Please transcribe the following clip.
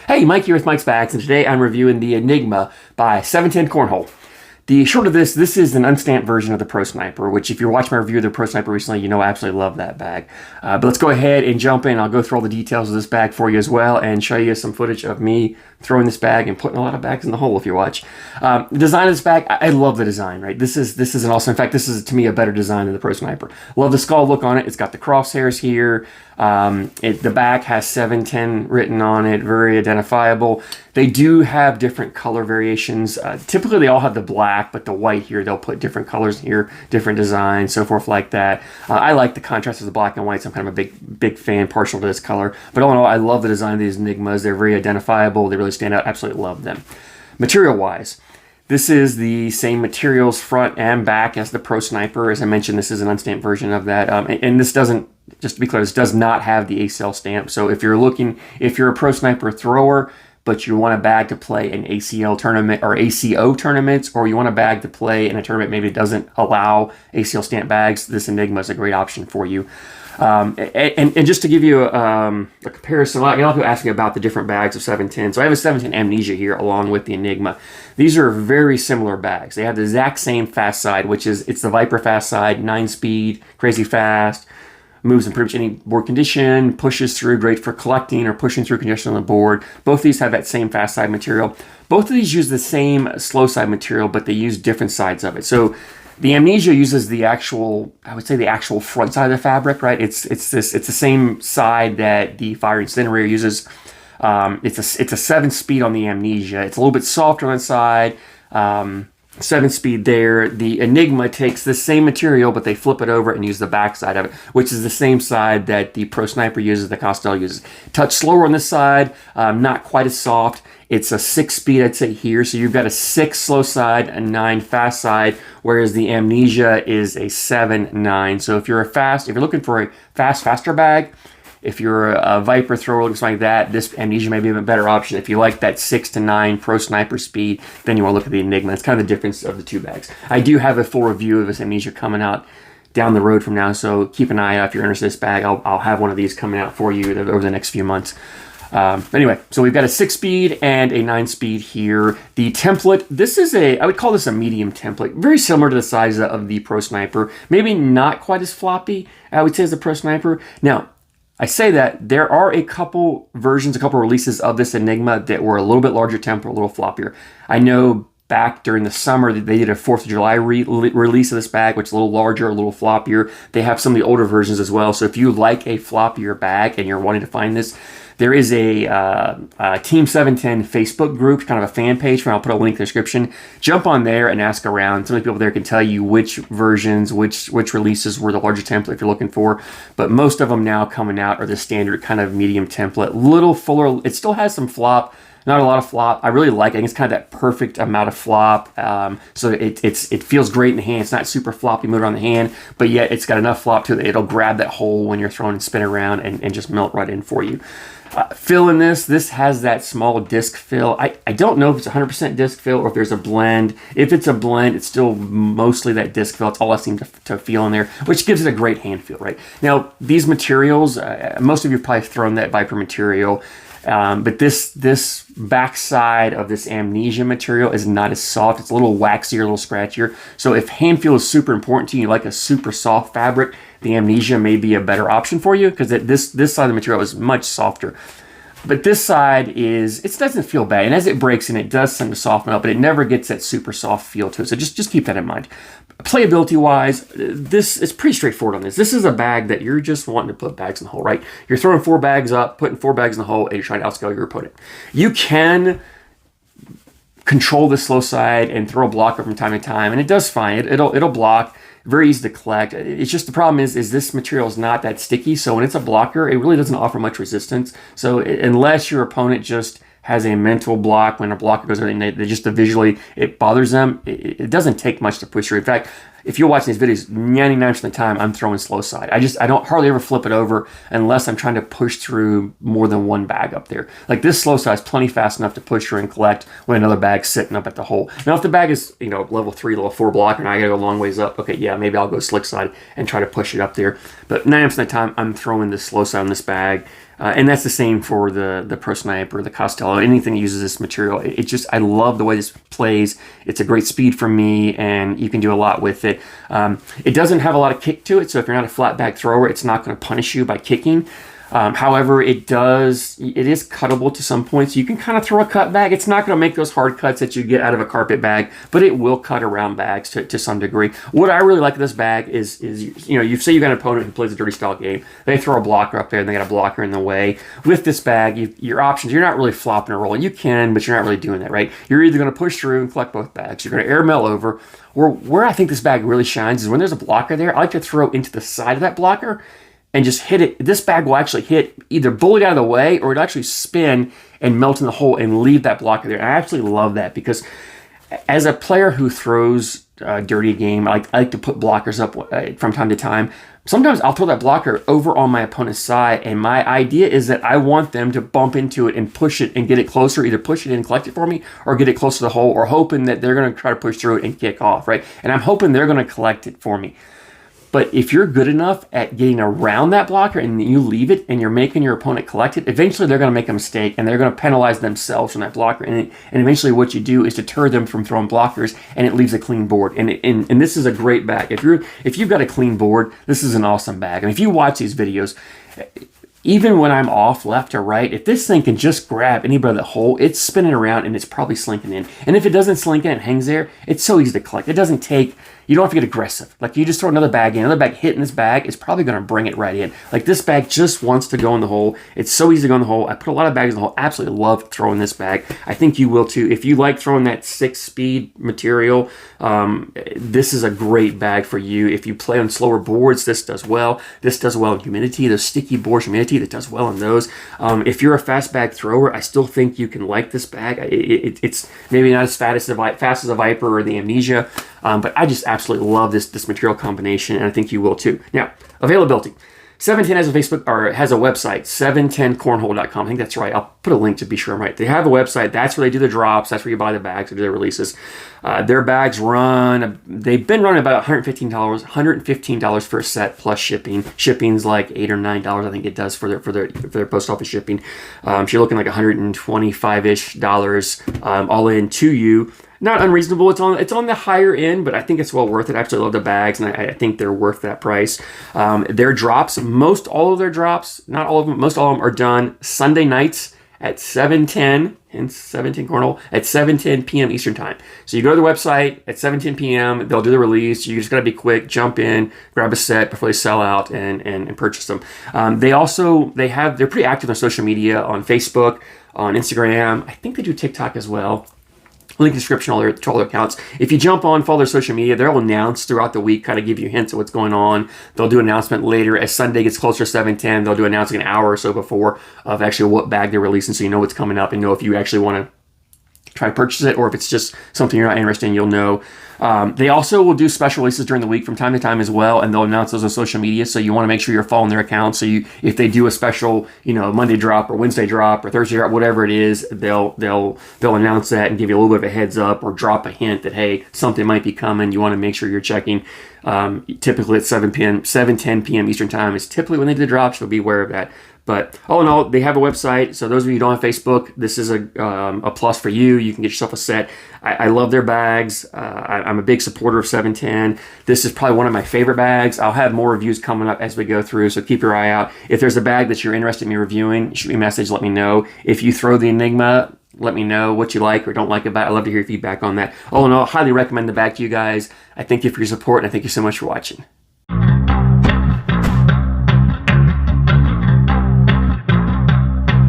Hey, Mike here with Mike's Bags, and today I'm reviewing the Enigma by 710 Cornhole. The short of this is an unstamped version of the Pro Sniper, which if you're watching my review of the Pro Sniper recently, you know I absolutely love that bag. But let's go ahead and jump in. I'll go through all the details of this bag for you as well and show you some footage of me throwing this bag and putting a lot of bags in the hole if you watch. The design of this bag, I love the design, right? This is an awesome, in fact, this is to me a better design than the Pro Sniper. Love the skull look on it. It's got the crosshairs here. The back has 710 written on it, very identifiable. They do have different color variations. Typically they all have the black, but the white here, they'll put different colors here, different designs, so forth like that. I like the contrast of the black and white, so I'm kind of a big fan, partial to this color. But all in all, I love the design of these Enigmas. They're very identifiable. They really stand out. Absolutely love them. Material-wise, this is the same materials front and back as the Pro Sniper. As I mentioned, this is an unstamped version of that. And this doesn't, just to be clear, this does not have the ACL stamp. So if you're a Pro Sniper thrower, but you want a bag to play in ACL tournament or ACO tournaments, or you want a bag to play in a tournament maybe it doesn't allow ACL stamp bags, this Enigma is a great option for you. And just to give you a comparison, a lot of people ask me about the different bags of 710. So I have a 710 Amnesia here along with the Enigma. These are very similar bags. They have the exact same fast side, which is, it's the Viper fast side, 9-speed, crazy fast, moves in pretty much any board condition, pushes through, great for collecting or pushing through congestion on the board. Both of these have that same fast side material. Both of these use the same slow side material, but they use different sides of it. So the Amnesia uses the actual, I would say the actual front side of the fabric, right? It's the same side that the Fire Incinerator uses. It's a 7-speed on the Amnesia. It's a little bit softer on the side. 7-speed there. The Enigma takes the same material, but they flip it over and use the back side of it, which is the same side that the Pro Sniper uses, the Costello uses. Touch slower on this side, not quite as soft. It's a 6-speed, I'd say here. So you've got a 6 slow side, a 9 fast side, whereas the Amnesia is a 7-9. So if you're looking for a faster bag, if you're a Viper thrower looking something like that, this Amnesia may be a better option. If you like that 6 to 9 Pro Sniper speed, then you want to look at the Enigma. It's kind of the difference of the two bags. I do have a full review of this Amnesia coming out down the road from now, so keep an eye out if you're interested in this bag. I'll have one of these coming out for you over the next few months. Anyway, so we've got a 6-speed and a 9-speed here. The template, I would call this a medium template, very similar to the size of the Pro Sniper. Maybe not quite as floppy, I would say, as the Pro Sniper. Now, I say that there are a couple versions, a couple releases of this Enigma that were a little bit larger template, a little floppier. I know back during the summer that they did a 4th of July release of this bag, which is a little larger, a little floppier. They have some of the older versions as well. So if you like a floppier bag and you're wanting to find this, there is a Team 710 Facebook group, kind of a fan page, and I'll put a link in the description. Jump on there and ask around. Some of the people there can tell you which versions, which releases were the larger template if you're looking for. But most of them now coming out are the standard kind of medium template. Little fuller. It still has some flop. Not a lot of flop. I really like it. I think it's kind of that perfect amount of flop. So it feels great in the hand. It's not super floppy motor on the hand, but yet it's got enough flop to it that it'll grab that hole when you're throwing and spin around and just melt right in for you. Fill in this has that small disc fill. I don't know if it's 100% disc fill or if there's a blend. If it's a blend, it's still mostly that disc fill. It's all I seem to feel in there, which gives it a great hand feel, right? Now, these materials, most of you have probably thrown that Viper material. But this backside of this Amnesia material is not as soft. It's a little waxier, a little scratchier. So if hand feel is super important to you, you like a super soft fabric, the Amnesia may be a better option for you because this side of the material is much softer. But this side it doesn't feel bad. And as it breaks in, it does tend to soften up, but it never gets that super soft feel to it. So just keep that in mind. Playability-wise, this is pretty straightforward on this. This is a bag that you're just wanting to put bags in the hole, right? You're throwing 4 bags up, putting 4 bags in the hole, and you're trying to outscale your opponent. You can control the slow side and throw a blocker from time to time, and it does fine. It'll block. Very easy to collect. It's just the problem is this material is not that sticky, so when it's a blocker, it really doesn't offer much resistance. So unless your opponent just has a mental block when a blocker goes over, and they just visually it bothers them, it doesn't take much to push through. In fact, if you're watching these videos, 99% of the time I'm throwing slow side. I don't hardly ever flip it over unless I'm trying to push through more than one bag up there. Like this slow side is plenty fast enough to push through and collect when another bag's sitting up at the hole. Now if the bag is, level 3, level 4 blocker and I gotta go a long ways up, okay, yeah, maybe I'll go slick side and try to push it up there. But 99% of the time I'm throwing the slow side on this bag. And that's the same for the Pro Sniper, the Costello, anything that uses this material. It just, I love the way this plays. It's a great speed for me, and you can do a lot with it. It doesn't have a lot of kick to it, so if you're not a flat bag thrower, it's not going to punish you by kicking. However, it is cuttable to some points. You can kind of throw a cut bag. It's not going to make those hard cuts that you get out of a carpet bag, but it will cut around bags to some degree. What I really like of this bag is you say you got an opponent who plays a dirty style game. They throw a blocker up there and they got a blocker in the way. With this bag, your options, you're not really flopping or rolling. You can, but you're not really doing that, right? You're either going to push through and collect both bags. You're going to air mail over. Where I think this bag really shines is when there's a blocker there, I like to throw into the side of that blocker and just hit it. This bag will actually hit either bullet out of the way, or it'll actually spin and melt in the hole and leave that blocker there. And I absolutely love that, because as a player who throws a dirty game, I like to put blockers up from time to time. Sometimes I'll throw that blocker over on my opponent's side, and my idea is that I want them to bump into it and push it and get it closer, either push it in and collect it for me, or get it close to the hole, or hoping that they're going to try to push through it and kick off, right? And I'm hoping they're going to collect it for me. But if you're good enough at getting around that blocker and you leave it and you're making your opponent collect it, eventually they're going to make a mistake and they're going to penalize themselves from that blocker. And eventually what you do is deter them from throwing blockers, and it leaves a clean board. And this is a great bag. If you've got a clean board, this is an awesome bag. And if you watch these videos, even when I'm off left or right, if this thing can just grab anybody in the hole, it's spinning around and it's probably slinking in. And if it doesn't slink in and hangs there, it's so easy to collect. It doesn't take, you don't have to get aggressive. Like, you just throw another bag in, another bag hitting this bag is probably going to bring it right in. Like, this bag just wants to go in the hole. It's so easy to go in the hole. I put a lot of bags in the hole. Absolutely love throwing this bag. I think you will too. If you like throwing that 6-speed material, this is a great bag for you. If you play on slower boards, this does well. This does well in humidity. Those sticky boards, humidity, that does well in those. If you're a fast bag thrower, I still think you can like this bag. It's maybe not as fast as a Viper or the Amnesia, but I just absolutely love this material combination, and I think you will too. Now, availability. 710 has a Facebook, or has a website, 710cornhole.com. I think that's right. I'll put a link to be sure I'm right. They have a website. That's where they do the drops. That's where you buy the bags or do their releases. Their bags they've been running about $115 for a set plus shipping. Shipping's like $8 or $9, I think it does for their post office shipping. So you're looking like $125-ish all in to you. Not unreasonable. It's on the higher end, but I think it's well worth it. I absolutely love the bags, and I think they're worth that price. Their drops, most all of their drops, not all of them, most all of them are done Sunday nights at 7:10, hence 710 Cornhole, at 7:10 p.m. Eastern Time. So you go to the website at 7:10 p.m., they'll do the release. You just got to be quick, jump in, grab a set before they sell out, and purchase them. They're pretty active on social media, on Facebook, on Instagram. I think they do TikTok as well. Link in the description to all their accounts. If you jump on, follow their social media, they'll announce throughout the week, kind of give you hints of what's going on. They'll do an announcement later. As Sunday gets closer to 7:10, they'll do an announcement an hour or so before of actually what bag they're releasing, so you know what's coming up and know if you actually want to try to purchase it, or if it's just something you're not interested in, you'll know. They also will do special releases during the week from time to time as well, and they'll announce those on social media, so you want to make sure you're following their accounts. So if they do a special, Monday drop or Wednesday drop or Thursday drop, whatever it is, they'll announce that and give you a little bit of a heads up or drop a hint that, hey, something might be coming. You want to make sure you're checking. Typically at 7:10 p.m. Eastern Time is typically when they do the drops, so be aware of that. But all in all, they have a website. So those of you who don't have Facebook, this is a plus for you. You can get yourself a set. I love their bags. I'm a big supporter of 710. This is probably one of my favorite bags. I'll have more reviews coming up as we go through, so keep your eye out. If there's a bag that you're interested in me reviewing, shoot me a message, let me know. If you throw the Enigma, let me know what you like or don't like about it. I'd love to hear your feedback on that. All in all, I highly recommend the bag to you guys. I thank you for your support, and I thank you so much for watching.